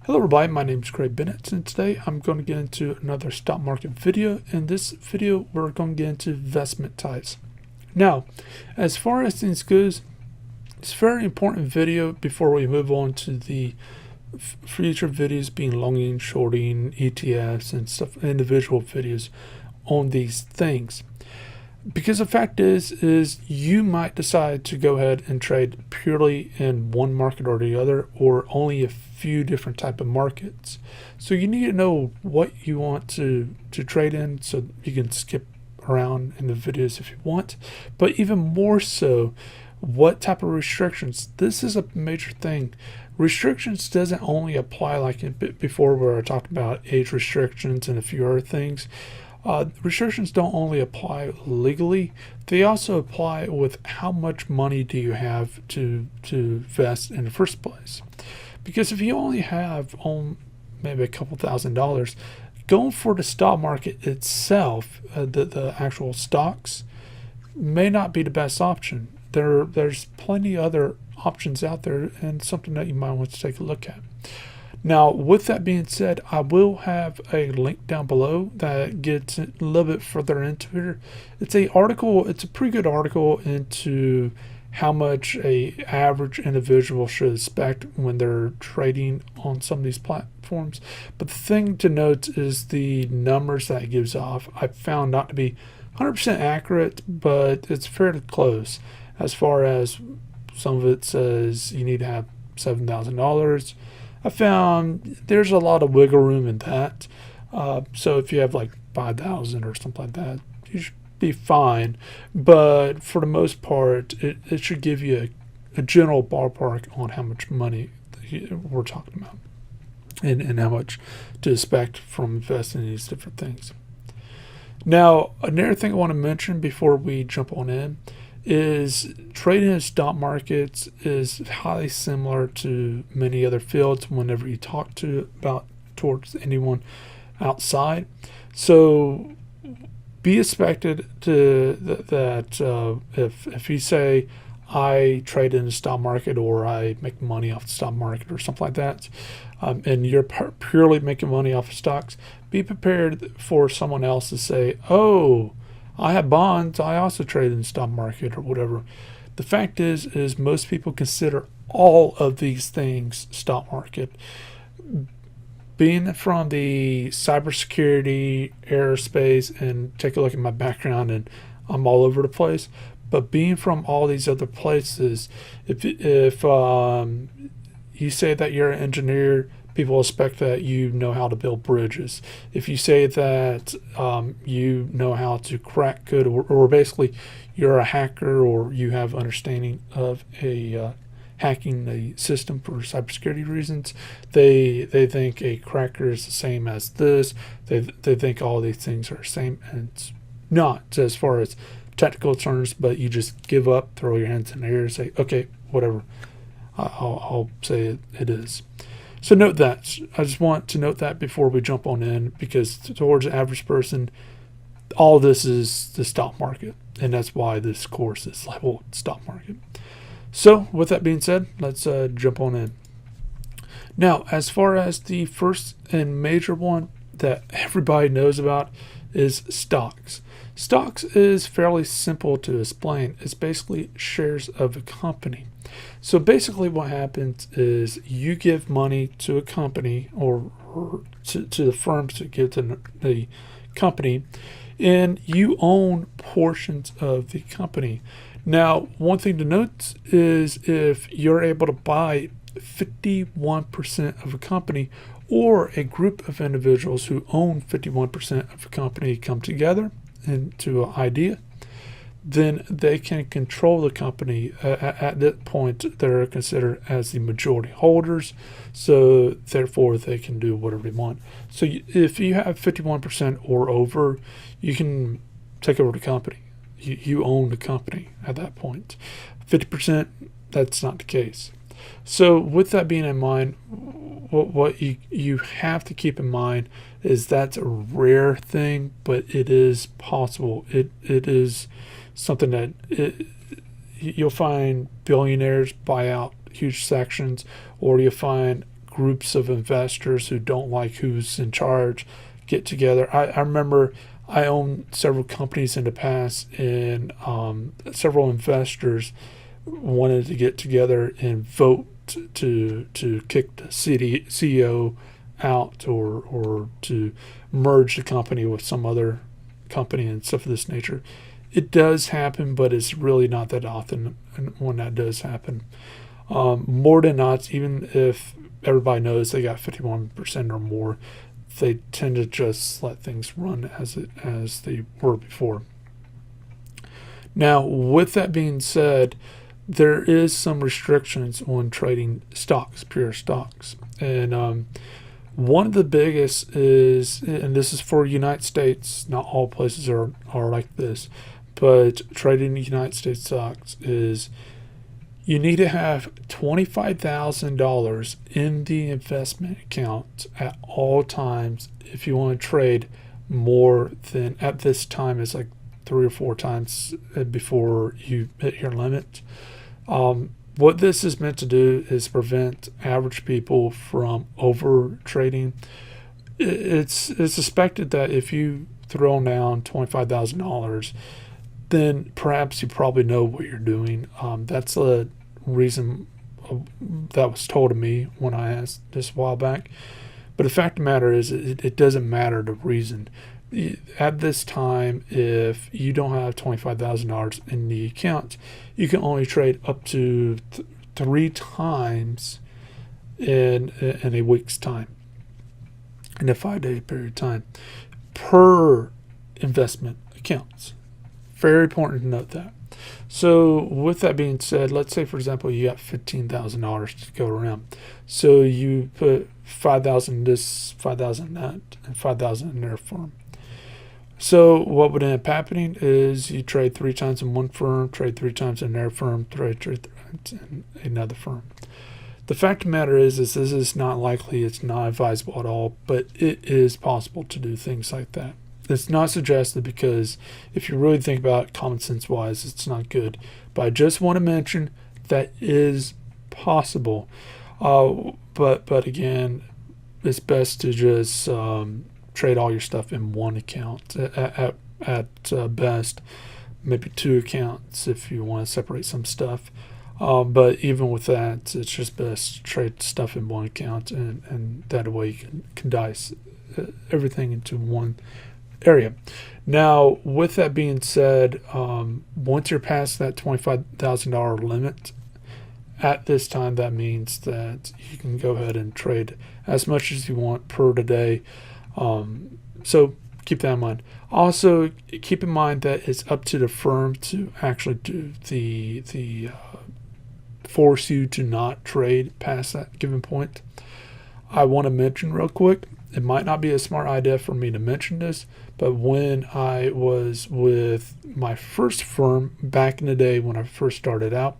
Hello everybody, my name is Craig Bennett, and today I'm going to get into another stock market video. In this video, we're going to get into investment types. Now, as far as things goes, it's a very important video before we move on to the future videos being longing, shorting, ETFs, and stuff, individual videos on these things. Because the fact is you might decide to go ahead and trade purely in one market or the other, or only a few different type of markets. So you need to know what you want to trade in, so you can skip around in the videos if you want. But even more so, what type of restrictions. This is a major thing. Restrictions doesn't only apply like before where I talked about age restrictions and a few other things. Restrictions don't only apply legally, they also apply with how much money do you have to invest in the first place. Because if you only have maybe a couple $1,000s, going for the stock market itself, the actual stocks, may not be the best option. There's plenty other options out there, and something that you might want to take a look at. Now, with that being said, I will have a link down below that gets a little bit further into it. It's a pretty good article into how much a average individual should expect when they're trading on some of these platforms. But the thing to note is the numbers that it gives off, I found not to be 100% accurate, but it's fairly close. As far as some of it says you need to have $7,000. I found there's a lot of wiggle room in that. So if you have like 5,000 or something like that, you should be fine. But for the most part, it should give you a general ballpark on how much money we're talking about, and how much to expect from investing in these different things. Now, another thing I want to mention before we jump on in is trading in stock markets is highly similar to many other fields whenever you talk towards anyone outside. So be expected that if you say I trade in the stock market, or I make money off the stock market or something like that, and you're purely making money off of stocks, be prepared for someone else to say, oh, I have bonds, I also trade in the stock market or whatever. The fact is most people consider all of these things stock market. Being from the cybersecurity, aerospace, and take a look at my background, and I'm all over the place, but being from all these other places, if you say that you're an engineer, people expect that you know how to build bridges. If you say that you know how to crack code, or basically you're a hacker, or you have understanding of hacking the system for cybersecurity reasons, they think a cracker is the same as this. They think all these things are the same, and it's not as far as technical terms, but you just give up, throw your hands in the air, and say, okay, whatever. I'll say it is. So note that. I just want to note that before we jump on in, because towards the average person, all this is the stock market, and that's why this course is labeled stock market. So with that being said, let's jump on in. Now, as far as the first and major one that everybody knows about is stocks. Stocks is fairly simple to explain. It's basically shares of a company. So basically what happens is you give money to a company, or to the firm to give to the company, and you own portions of the company. Now, one thing to note is if you're able to buy 51% of a company, or a group of individuals who own 51% of a company come together into an idea, then they can control the company. At that point, they're considered as the majority holders, so therefore they can do whatever they want. So if you have 51% or over, you can take over the company. You own the company at that point. 50%, that's not the case. So with that being in mind, what you have to keep in mind is that's a rare thing, but it is possible. It is something that you'll find billionaires buy out huge sections, or you'll find groups of investors who don't like who's in charge get together. I remember I owned several companies in the past, and several investors wanted to get together and vote to kick the CEO out, or to merge the company with some other company and stuff of this nature. It does happen, but it's really not that often when that does happen. More than not, even if everybody knows they got 51% or more, they tend to just let things run as they were before. Now, with that being said, there is some restrictions on trading stocks, pure stocks. And one of the biggest is, and this is for United States, not all places are like this, but trading the United States stocks is you need to have $25,000 in the investment account at all times if you want to trade more than, at this time, it's like 3 or 4 times before you hit your limit. What this is meant to do is prevent average people from over trading. It's suspected that if you throw down $25,000, then perhaps you probably know what you're doing. That's a reason that was told to me when I asked this a while back. But the fact of the matter is, it doesn't matter the reason. At this time, if you don't have $25,000 in the account, you can only trade up to 3 times in a week's time, in a 5-day period of time, per investment accounts. Very important to note that. So with that being said, let's say, for example, you got $15,000 to go around. So you put 5,000 in this, 5,000 in that, and 5,000 in their firm. So what would end up happening is you trade 3 times in one firm, trade 3 times in their firm, trade 3 times in another firm. The fact of the matter is this is not likely, it's not advisable at all, but it is possible to do things like that. It's not suggested because if you really think about it common sense wise, it's not good. But I just want to mention that is possible. But again, it's best to just trade all your stuff in one account at best, maybe 2 accounts if you want to separate some stuff. But even with that, it's just best to trade stuff in one account, and that way you can condense everything into one area. Now, with that being said, once you're past that $25,000 limit, at this time, that means that you can go ahead and trade as much as you want per today. So keep that in mind. Also, keep in mind that it's up to the firm to actually do the force you to not trade past that given point. I want to mention real quick, it might not be a smart idea for me to mention this, but when I was with my first firm back in the day when I first started out,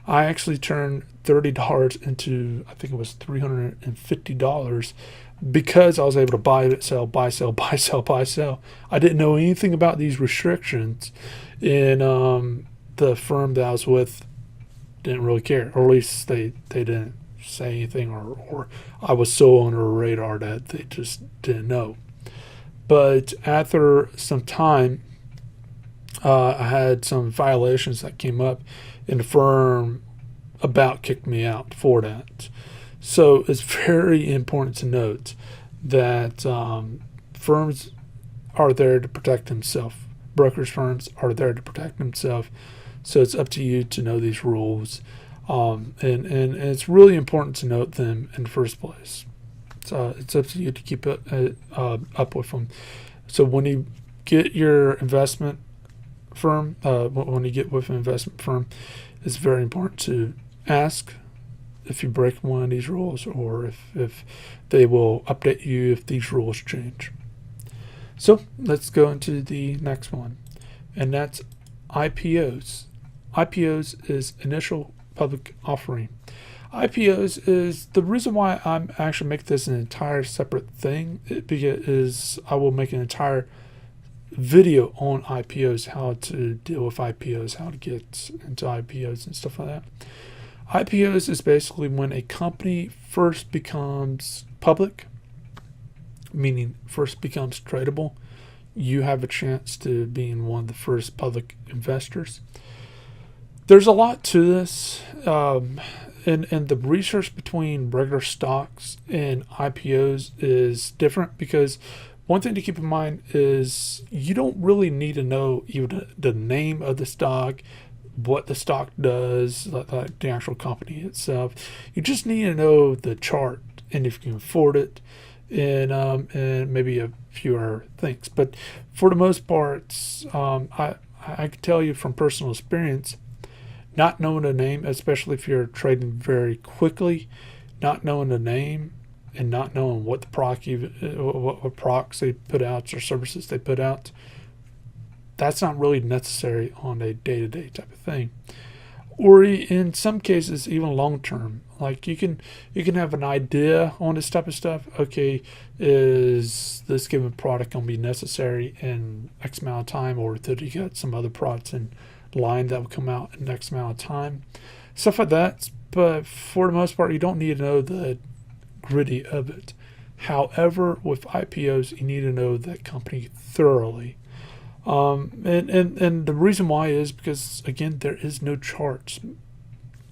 I actually turned $30 into, I think it was $350, because I was able to buy, sell, buy, sell, buy, sell, buy, sell. I didn't know anything about these restrictions, and the firm that I was with didn't really care, or at least they didn't say anything, or I was so on their radar that they just didn't know. But after some time, I had some violations that came up, and the firm about kicked me out for that. So it's very important to note that firms are there to protect themselves. Brokerage firms are there to protect themselves. So it's up to you to know these rules. And it's really important to note them in the first place. So it's up to you to keep up with them. So when you get your investment firm, when you get with an investment firm, it's very important to ask if you break one of these rules, or if they will update you if these rules change. So let's go into the next one, and that's IPOs. IPOs is initial public offering. IPOs is the reason why I'm actually making this an entire separate thing, because I will make an entire video on IPOs, how to deal with IPOs, how to get into IPOs and stuff like that. IPOs is basically when a company first becomes public, meaning first becomes tradable. You have a chance to be in one of the first public investors. There's a lot to this, and the research between regular stocks and IPOs is different, because one thing to keep in mind is you don't really need to know even the name of the stock, what the stock does, like the actual company itself. You just need to know the chart and if you can afford it, and maybe a few other things. But for the most part, I can tell you from personal experience, not knowing a name, especially if you're trading very quickly, not knowing the name and not knowing what the what products they put out or services they put out, that's not really necessary on a day-to-day type of thing. Or in some cases, even long-term. Like you can have an idea on this type of stuff. Okay, is this given product going to be necessary in X amount of time, or did you get some other products in line that will come out in X amount of time? Stuff like that. But for the most part, you don't need to know the gritty of it. However, with IPOs, you need to know that company thoroughly. And the reason why is because, again, there is no charts.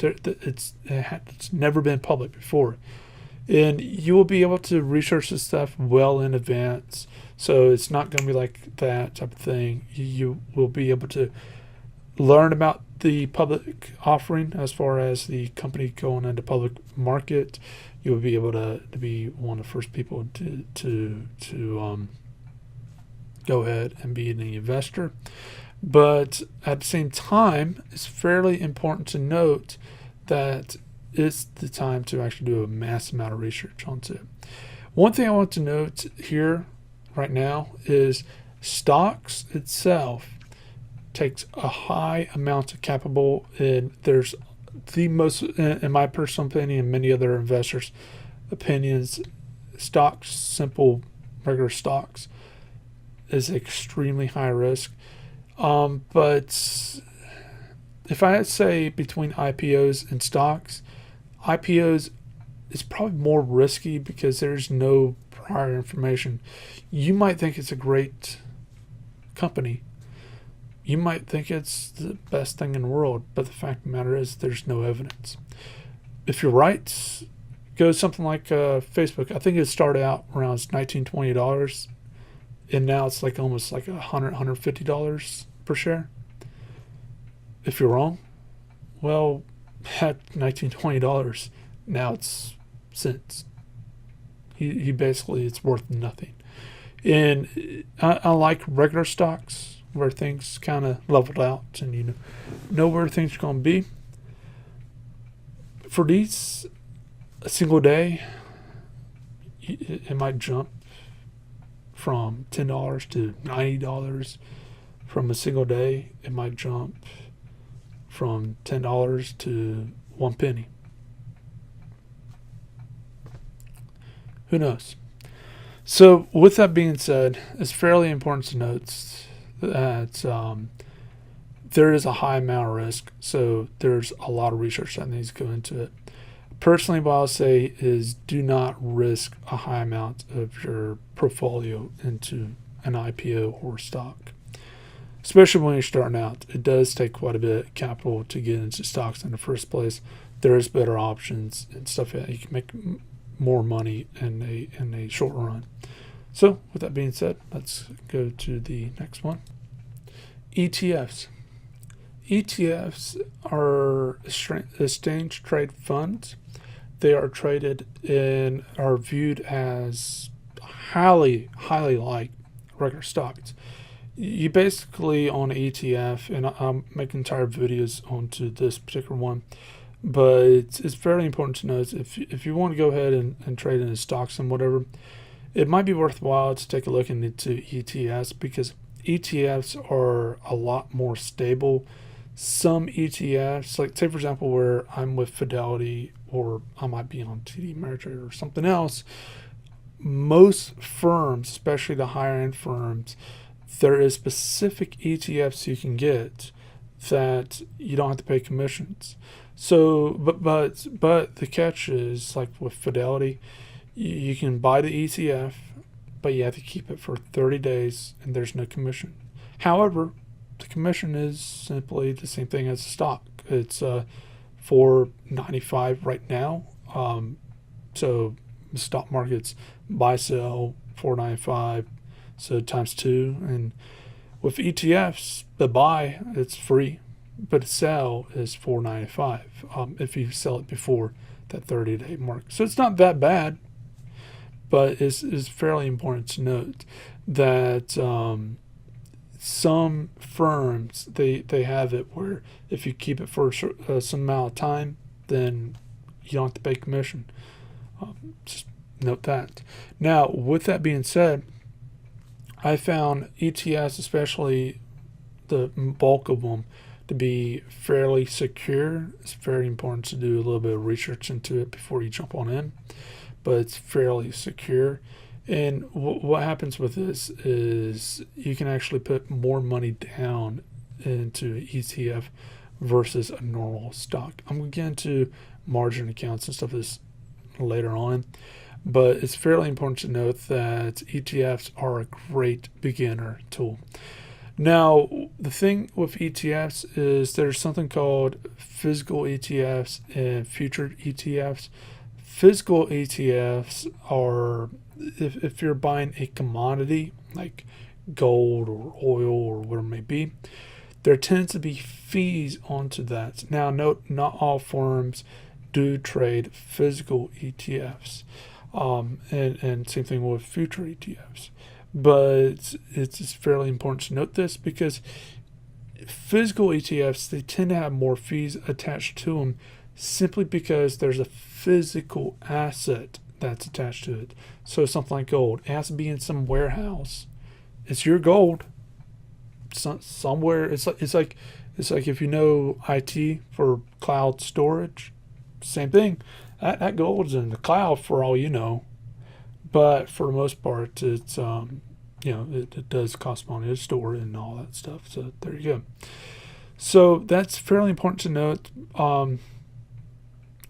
It's never been public before. And you will be able to research this stuff well in advance. So it's not going to be like that type of thing. You will be able to learn about the public offering as far as the company going into public market. You will be able to be one of the first people to go ahead and be an investor. But at the same time, it's fairly important to note that it's the time to actually do a massive amount of research onto it. One thing I want to note here right now is stocks itself takes a high amount of capital, and there's the most, in my personal opinion and many other investors' opinions, stocks, simple regular stocks, is extremely high risk. But if I had to say between IPOs and stocks, IPOs is probably more risky because there's no prior information. You might think it's a great company. You might think it's the best thing in the world, but the fact of the matter is there's no evidence. If you're right, go something like Facebook. I think it started out around $19, $20, and now it's like almost like $100, $150 per share. If you're wrong, well, at $19, $20, now it's cents. He basically, it's worth nothing. And I like regular stocks where things kind of leveled out and you know where things are going to be. For these, a single day, it might jump from $10 to $90. From a single day, it might jump from $10 to 1 penny. Who knows? So with that being said, it's fairly important to note that there is a high amount of risk. So there's a lot of research that needs to go into it. Personally, what I'll say is do not risk a high amount of your portfolio into an IPO or stock. Especially when you're starting out. It does take quite a bit of capital to get into stocks in the first place. There is better options and stuff that you can make more money in a short run. So with that being said, let's go to the next one. ETFs. ETFs are exchange trade funds. They are traded and are viewed as highly like regular stocks. You basically on an ETF, and I'm making entire videos onto this particular one, but it's very important to know is if you want to go ahead and trade in stocks and whatever, it might be worthwhile to take a look into ETFs because ETFs are a lot more stable. Some ETFs, like say for example where I'm with Fidelity or I might be on TD Ameritrade or something else, most firms, especially the higher end firms, there is specific ETFs you can get that you don't have to pay commissions. So, but the catch is, like with Fidelity, you can buy the ETF, but you have to keep it for 30 days, and there's no commission. However, the commission is simply the same thing as a stock. It's $4.95 right now. So the stock market's buy sell $4.95, so times 2. And with ETFs, the buy, it's free, but the sell is $4.95 if you sell it before that 30-day mark. So it's not that bad, but it's fairly important to note that some firms, they have it where if you keep it for some amount of time, then you don't have to pay commission. Just note that. Now, with that being said, I found ETFs, especially the bulk of them, to be fairly secure. It's very important to do a little bit of research into it before you jump on in, but it's fairly secure. And what happens with this is you can actually put more money down into an ETF versus a normal stock. I'm going to get into margin accounts and stuff this later on, but it's fairly important to note that ETFs are a great beginner tool. Now, the thing with ETFs is there's something called physical ETFs and future ETFs. Physical ETFs are if you're buying a commodity like gold or oil or whatever it may be, there tends to be fees onto that. Now, note, not all firms do trade physical ETFs, and same thing with future ETFs. But it's fairly important to note this because physical ETFs, they tend to have more fees attached to them simply because there's a physical asset that's attached to it. So something like gold, it has to be in some warehouse. It's your gold. Somewhere, it's like if you know IT for cloud storage, same thing. That gold's in the cloud for all you know, but for the most part, it's it does cost money to store and all that stuff. So there you go. So that's fairly important to note.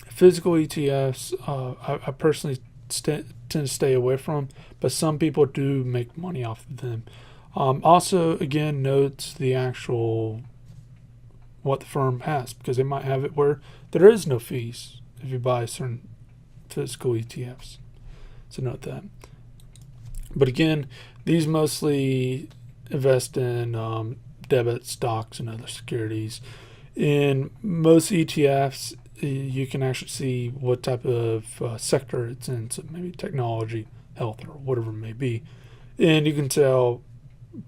Physical ETFs, I personally tend to stay away from, but some people do make money off of them. Also, again, note the actual what the firm has, because they might have it where there is no fees if you buy certain physical ETFs. So note that. But again, these mostly invest in debit stocks and other securities. In most ETFs, you can actually see what type of sector it's in, so maybe technology, health, or whatever it may be. And you can tell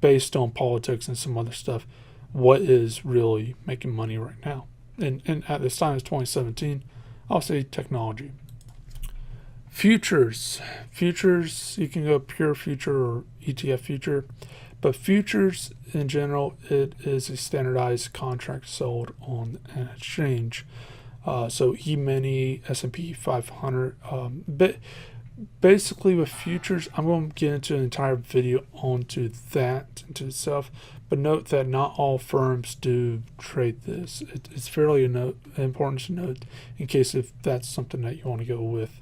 based on politics and some other stuff what is really making money right now. And at this time, it's 2017, I'll say technology. Futures, you can go pure future or ETF future, but futures in general, it is a standardized contract sold on an exchange. So E-mini, S&P 500. But basically with futures, I'm going to get into an entire video onto that into itself. But note that not all firms do trade this. It's fairly important to note in case if that's something that you want to go with.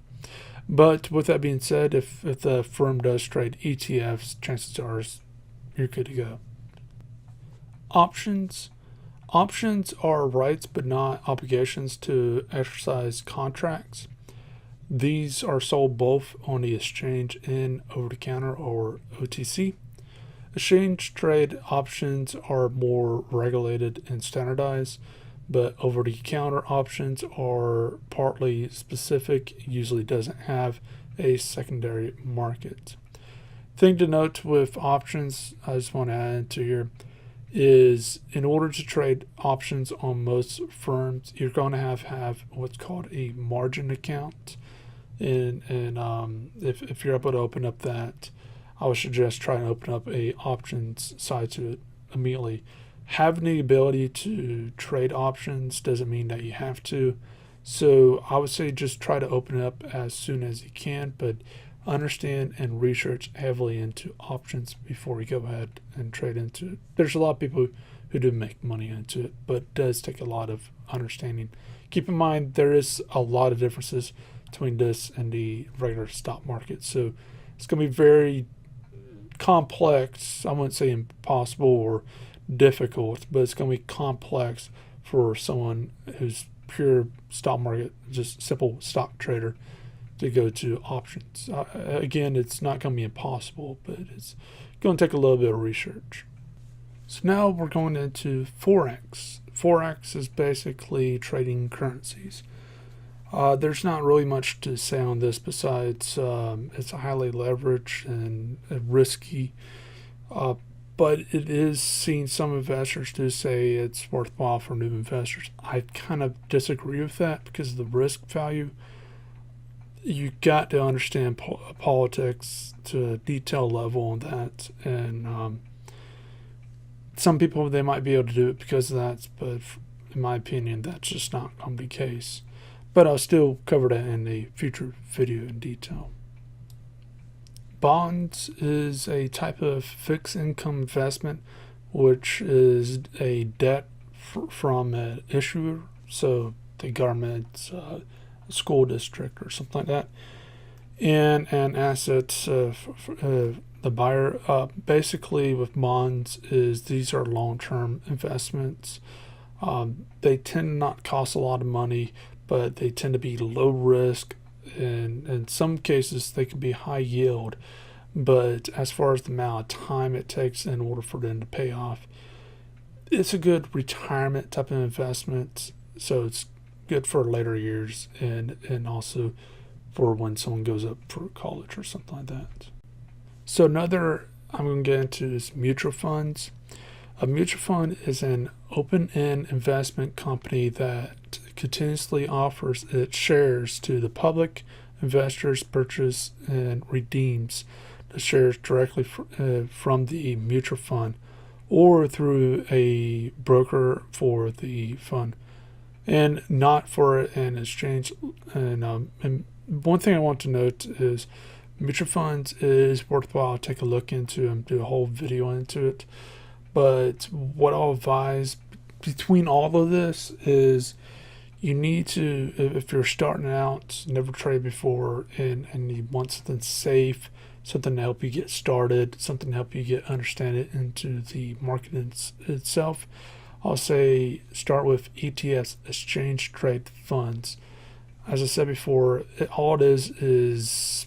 But with that being said, if the firm does trade ETFs, chances are you're good to go. Options are rights but not obligations to exercise contracts. These are sold both on the exchange and over-the-counter or OTC. Exchange trade options are more regulated and standardized, but over-the-counter options are partly specific, usually doesn't have a secondary market. Thing to note with options, I just want to add into here, is in order to trade options on most firms, you're going to have what's called a margin account. And if you're able to open up that, I would suggest trying to open up a options side to it immediately. Having the ability to trade options doesn't mean that you have to. So I would say just try to open it up as soon as you can, but understand and research heavily into options before you go ahead and trade into it. There's a lot of people who do make money into it, but it does take a lot of understanding, keep in mind there is a lot of differences between this and the regular stock market. So it's going to be very complex. I wouldn't say impossible or difficult, but it's going to be complex for someone who's pure stock market, just simple stock trader, to go to options. Again, it's not going to be impossible, but it's going to take a little bit of research. So now we're going into Forex. Forex is basically trading currencies. There's not really much to say on this besides it's highly leveraged and risky, but it is seen some investors do say it's worthwhile for new investors. I kind of disagree with that because of the risk value. You got to understand politics to a detailed level on that, and some people, they might be able to do it because of that, but in my opinion, that's just not going to be the case. But I'll still cover that in a future video in detail. Bonds is a type of fixed income investment, which is a debt from an issuer, so the government, school district, or something like that, and an asset the buyer. Basically, with bonds, is these are long-term investments. They tend not to cost a lot of money, but they tend to be low risk, and in some cases they can be high yield. But as far as the amount of time it takes in order for them to pay off, it's a good retirement type of investment. So it's good for later years, and also for when someone goes up for college or something like that. So another I'm going to get into is mutual funds. A mutual fund is an open-end investment company that continuously offers its shares to the public. Investors purchase and redeems the shares directly from the mutual fund or through a broker for the fund, and not for an exchange. And one thing I want to note is mutual funds is worthwhile. Take a look into and do a whole video into it. But what I'll advise between all of this is you need to, if you're starting out, never traded before, and you want something safe, something to help you get started, something to help you get understand it into the market itself, I'll say start with ETFs, exchange trade funds. As I said before, all it is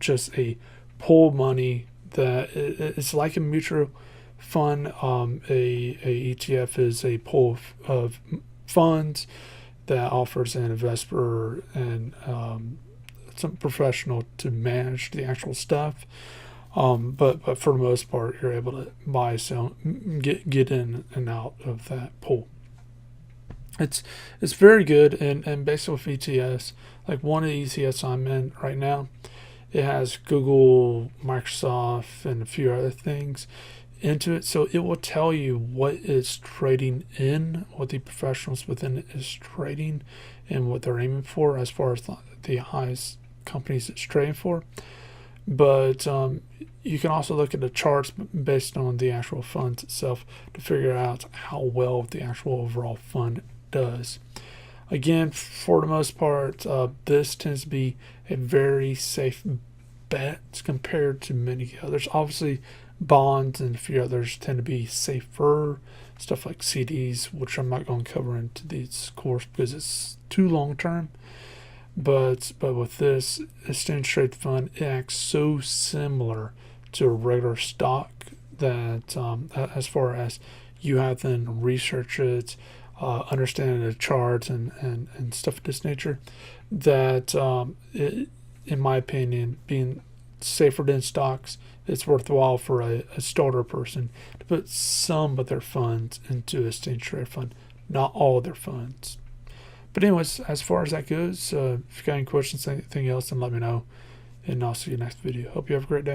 just a pool money that it's like a mutual fund. A ETF is a pool of funds that offers an investor and some professional to manage the actual stuff. But for the most part, you're able to buy, sell, get in and out of that pool. It's very good, and basically with ETFs, like one of the ETFs I'm in right now, it has Google, Microsoft, and a few other things into it, so it will tell you what it's trading in, what the professionals within it is trading, and what they're aiming for as far as the highest companies it's trading for. But you can also look at the charts based on the actual funds itself to figure out how well the actual overall fund does. Again, for the most part, this tends to be a very safe bet compared to many others. Obviously, bonds and a few others tend to be safer, stuff like CDs, which I'm not going to cover into this course because it's too long term. But with this exchange trade fund, it acts so similar to a regular stock that as far as you have to then research it, understand the charts and stuff of this nature, that it, in my opinion, being safer than stocks, it's worthwhile for a starter person to put some of their funds into a exchange trade fund, not all of their funds. But anyways, as far as that goes, if you got any questions, anything else, then let me know, and I'll see you next video. Hope you have a great day.